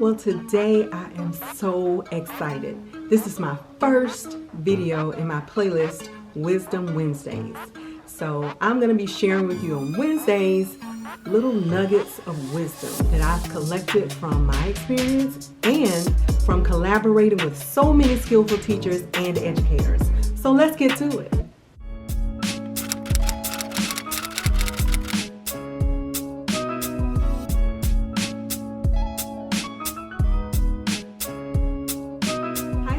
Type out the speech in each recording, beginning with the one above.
Well, today I am so excited. This is my first video in my playlist, Wisdom Wednesdays. So I'm going to be sharing with you on Wednesdays little nuggets of wisdom that I've collected from my experience and from collaborating with so many skillful teachers and educators. So let's get to it.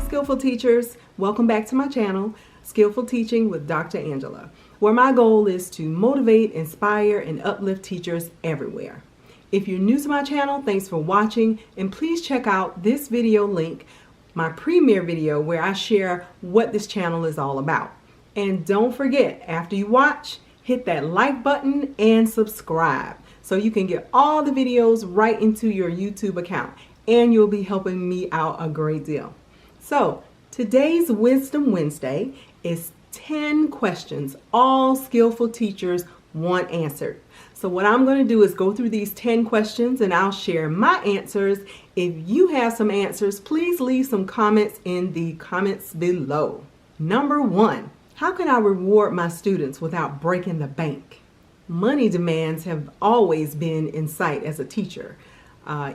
Skillful teachers, welcome back to my channel, Skillful Teaching with Dr. Angela, where my goal is to motivate, inspire, and uplift teachers everywhere. If you're new to my channel, thanks for watching, and please check out this video link, my premiere video where I share what this channel is all about. And don't forget, after you watch, hit that like button and subscribe so you can get all the videos right into your YouTube account, and you'll be helping me out a great deal. So today's Wisdom Wednesday is 10 questions all skillful teachers want answered. So what I'm going to do is go through these 10 questions and I'll share my answers. If you have some answers, please leave some comments in the comments below. Number 1, how can I reward my students without breaking the bank? Money demands have always been in sight as a teacher.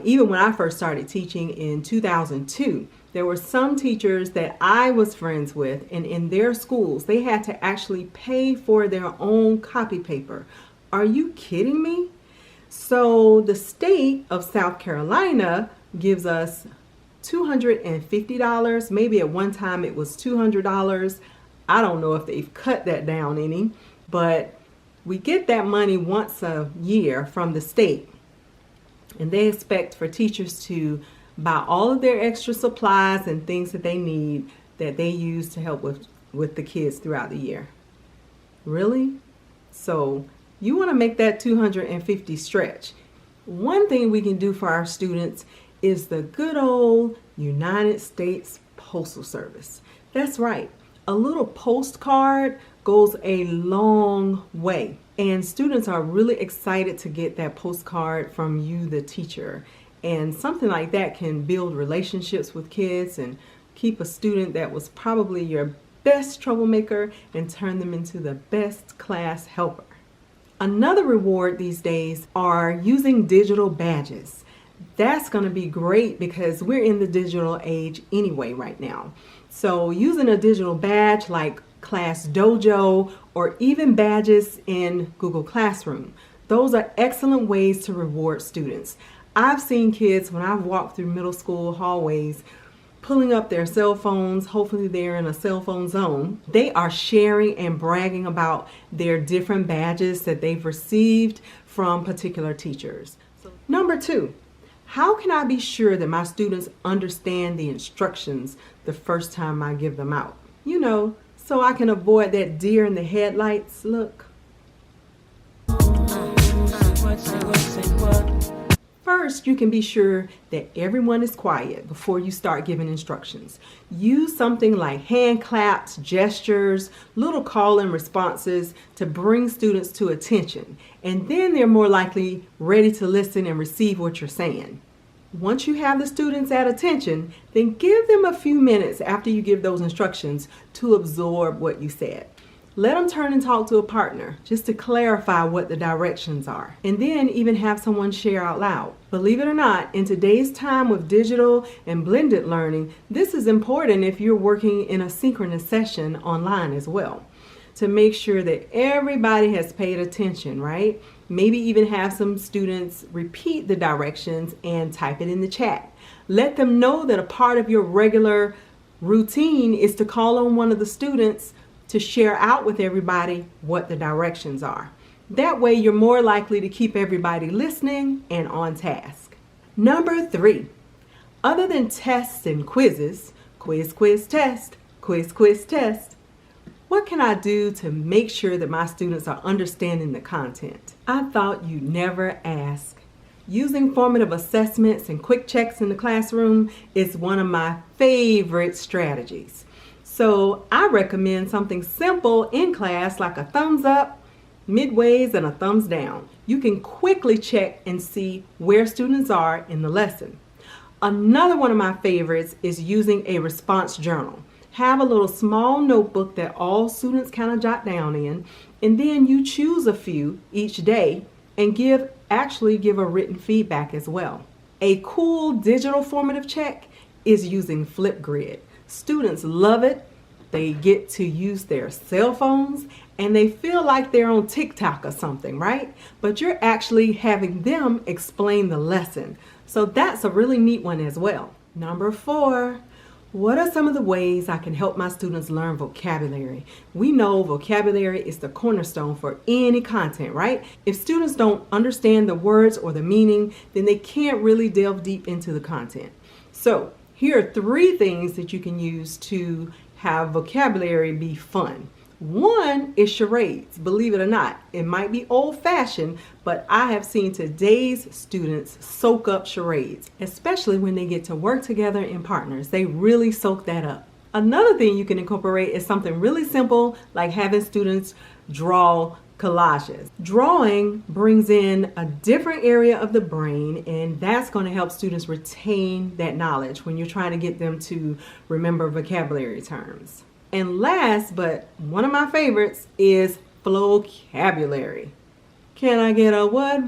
Even when I first started teaching in 2002, there were some teachers that I was friends with, and in their schools, they had to actually pay for their own copy paper. Are you kidding me? So the state of South Carolina gives us $250. Maybe at one time it was $200. I don't know if they've cut that down any, but we get that money once a year from the state. And they expect for teachers to buy all of their extra supplies and things that they need that they use to help with the kids throughout the year. Really? So you want to make that 250 stretch. One thing we can do for our students is the good old United States Postal Service. That's right. A little postcard goes a long way. And students are really excited to get that postcard from you, the teacher. And something like that can build relationships with kids and keep a student that was probably your best troublemaker and turn them into the best class helper. Another reward these days are using digital badges. That's going to be great because we're in the digital age anyway right now. So using a digital badge like Class Dojo or even badges in Google Classroom, those are excellent ways to reward students. I've seen kids when I've walked through middle school hallways pulling up their cell phones. Hopefully they're in a cell phone zone. They are sharing and bragging about their different badges that they've received from particular teachers. Number 2, how can I be sure that my students understand the instructions the first time I give them out? You know, so I can avoid that deer in the headlights look. First, you can be sure that everyone is quiet before you start giving instructions. Use something like hand claps, gestures, little call-in responses to bring students to attention, and then they're more likely ready to listen and receive what you're saying. Once you have the students at attention, then give them a few minutes after you give those instructions to absorb what you said. Let them turn and talk to a partner just to clarify what the directions are, and then even have someone share out loud. Believe it or not, in today's time with digital and blended learning, this is important if you're working in a synchronous session online as well, to make sure that everybody has paid attention, right? Maybe even have some students repeat the directions and type it in the chat. Let them know that a part of your regular routine is to call on one of the students to share out with everybody what the directions are. That way you're more likely to keep everybody listening and on task. Number 3, other than tests and quizzes, quiz, quiz, test, quiz, quiz, test, what can I do to make sure that my students are understanding the content? I thought you'd never ask. Using formative assessments and quick checks in the classroom is one of my favorite strategies. So I recommend something simple in class like a thumbs up, midways, and a thumbs down. You can quickly check and see where students are in the lesson. Another one of my favorites is using a response journal. Have a little small notebook that all students kind of jot down in, and then you choose a few each day and actually give a written feedback as well. A cool digital formative check is using Flipgrid. Students love it. They get to use their cell phones and they feel like they're on TikTok or something, right? But you're actually having them explain the lesson. So that's a really neat one as well. Number 4, what are some of the ways I can help my students learn vocabulary? We know vocabulary is the cornerstone for any content, right? If students don't understand the words or the meaning, then they can't really delve deep into the content. So here are 3 things that you can use to have vocabulary be fun. One is charades. Believe it or not, it might be old-fashioned, but I have seen today's students soak up charades, especially when they get to work together in partners. They really soak that up. Another thing you can incorporate is something really simple, like having students draw collages. Drawing brings in a different area of the brain, and that's going to help students retain that knowledge when you're trying to get them to remember vocabulary terms. And last, but one of my favorites, is vocabulary. Can I get a what?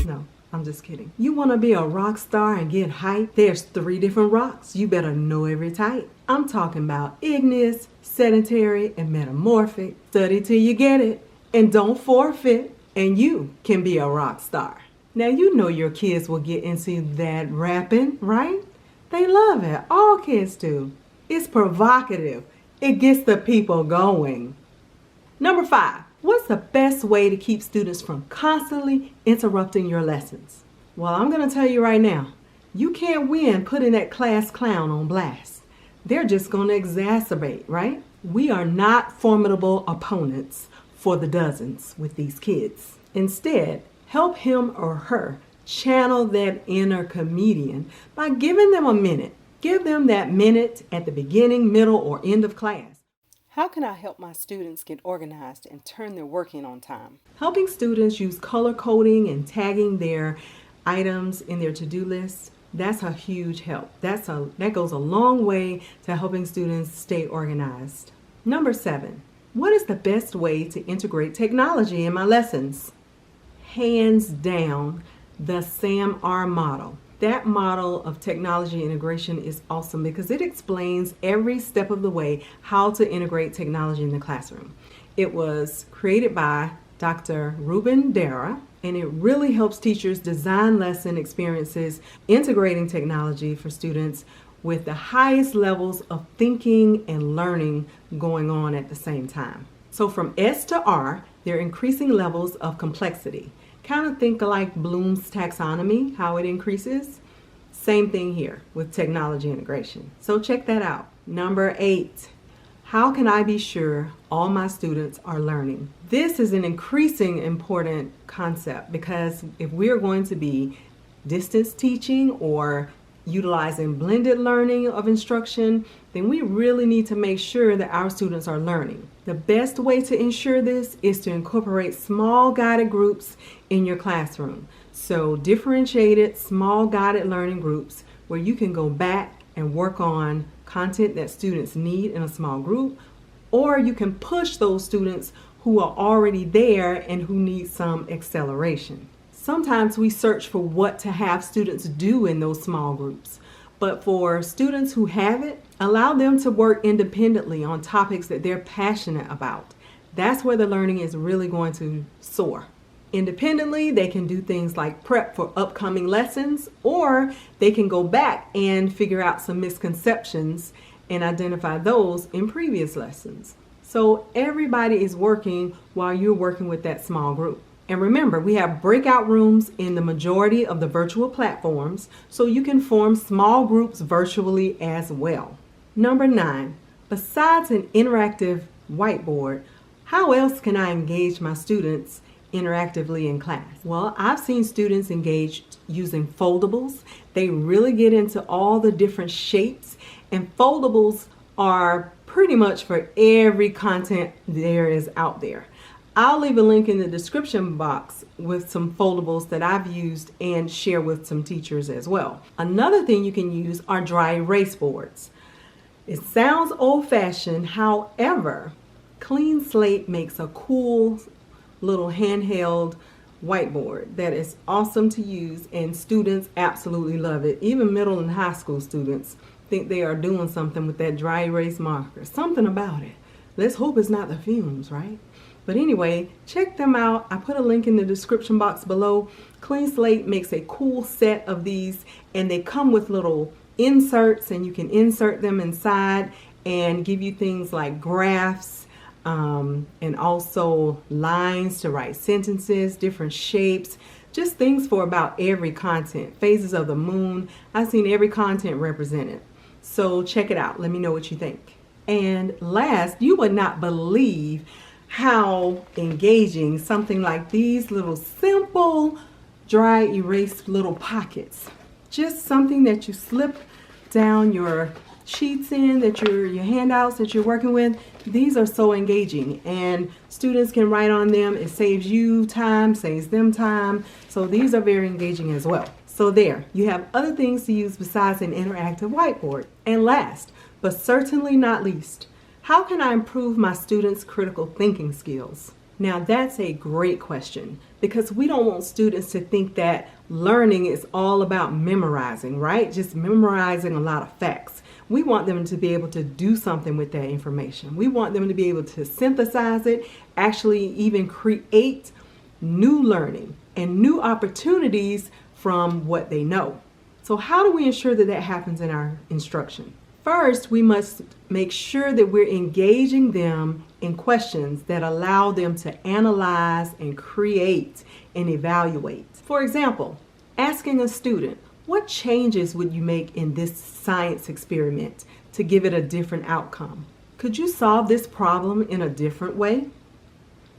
No, I'm just kidding. You want to be a rock star and get hype? There's 3 different rocks. You better know every type. I'm talking about igneous, sedentary, and metamorphic. Study till you get it, and don't forfeit, and you can be a rock star. Now you know your kids will get into that rapping, right? They love it. All kids do. It's provocative. It gets the people going. Number 5, what's the best way to keep students from constantly interrupting your lessons? Well, I'm going to tell you right now, you can't win putting that class clown on blast. They're just going to exacerbate, right? We are not formidable opponents for the dozens with these kids. Instead, help him or her channel that inner comedian by giving them a minute. Give them that minute at the beginning, middle, or end of class. How can I help my students get organized and turn their work in on time? Helping students use color coding and tagging their items in their to-do list, that's a huge help. That goes a long way to helping students stay organized. Number 7, what is the best way to integrate technology in my lessons? Hands down, the SAM-R model. That model of technology integration is awesome because it explains every step of the way how to integrate technology in the classroom. It was created by Dr. Ruben Dara, and it really helps teachers design lesson experiences integrating technology for students with the highest levels of thinking and learning going on at the same time. So from S to R, there are increasing levels of complexity. Kind of think like Bloom's taxonomy, how it increases. Same thing here with technology integration. So check that out. Number 8, how can I be sure all my students are learning? This is an increasing important concept because if we're going to be distance teaching or utilizing blended learning of instruction, then we really need to make sure that our students are learning. The best way to ensure this is to incorporate small guided groups in your classroom. So differentiated small guided learning groups where you can go back and work on content that students need in a small group, or you can push those students who are already there and who need some acceleration. Sometimes we search for what to have students do in those small groups, but for students who have it, allow them to work independently on topics that they're passionate about. That's where the learning is really going to soar. Independently, they can do things like prep for upcoming lessons, or they can go back and figure out some misconceptions and identify those in previous lessons. So everybody is working while you're working with that small group. And remember, we have breakout rooms in the majority of the virtual platforms, so you can form small groups virtually as well. Number 9, besides an interactive whiteboard, how else can I engage my students interactively in class? Well, I've seen students engaged using foldables. They really get into all the different shapes, and foldables are pretty much for every content there is out there. I'll leave a link in the description box with some foldables that I've used and share with some teachers as well. Another thing you can use are dry erase boards. It sounds old-fashioned, however, Clean Slate makes a cool little handheld whiteboard that is awesome to use, and students absolutely love it. Even middle and high school students think they are doing something with that dry erase marker. Something about it. Let's hope it's not the fumes, right? But anyway, check them out. I put a link in the description box below. Clean Slate makes a cool set of these, and they come with little inserts, and you can insert them inside and give you things like graphs and also lines to write sentences, different shapes, just things for about every content. Phases of the moon. I've seen every content represented. So check it out. Let me know what you think. And last, you would not believe how engaging something like these little simple dry erase little pockets. Just something that you slip down your sheets in, that your handouts that you're working with. These are so engaging, and students can write on them. It saves you time, saves them time. So these are very engaging as well. So there, you have other things to use besides an interactive whiteboard. And last, but certainly not least, how can I improve my students' critical thinking skills? Now that's a great question, because we don't want students to think that learning is all about memorizing, right? Just memorizing a lot of facts. We want them to be able to do something with that information. We want them to be able to synthesize it, actually even create new learning and new opportunities from what they know. So how do we ensure that that happens in our instruction? First, we must make sure that we're engaging them in questions that allow them to analyze and create and evaluate. For example, asking a student, what changes would you make in this science experiment to give it a different outcome? Could you solve this problem in a different way?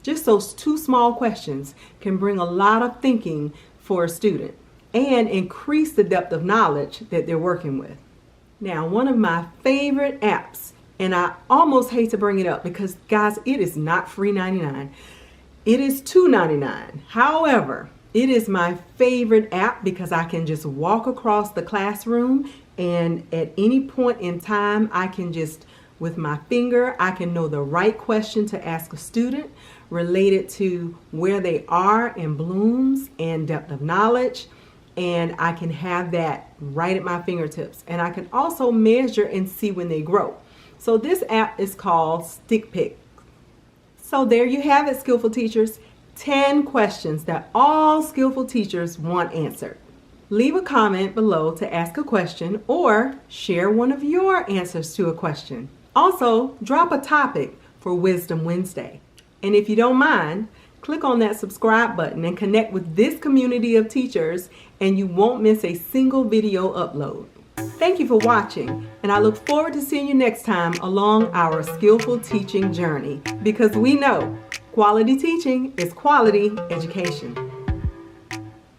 Just those two small questions can bring a lot of thinking for a student and increase the depth of knowledge that they're working with. Now, one of my favorite apps, and I almost hate to bring it up because, guys, it is not free 99. It is $2.99. However, it is my favorite app because I can just walk across the classroom, and at any point in time, I can just, with my finger, I can know the right question to ask a student related to where they are in blooms and depth of knowledge. And I can have that right at my fingertips. And I can also measure and see when they grow. So this app is called Stick Pick. So there you have it, Skillful teachers. 10 questions that all Skillful teachers want answered. Leave a comment below to ask a question or share one of your answers to a question. Also, drop a topic for Wisdom Wednesday. And if you don't mind, click on that subscribe button and connect with this community of teachers, and you won't miss a single video upload. Thank you for watching, and I look forward to seeing you next time along our Skillful teaching journey, because we know quality teaching is quality education.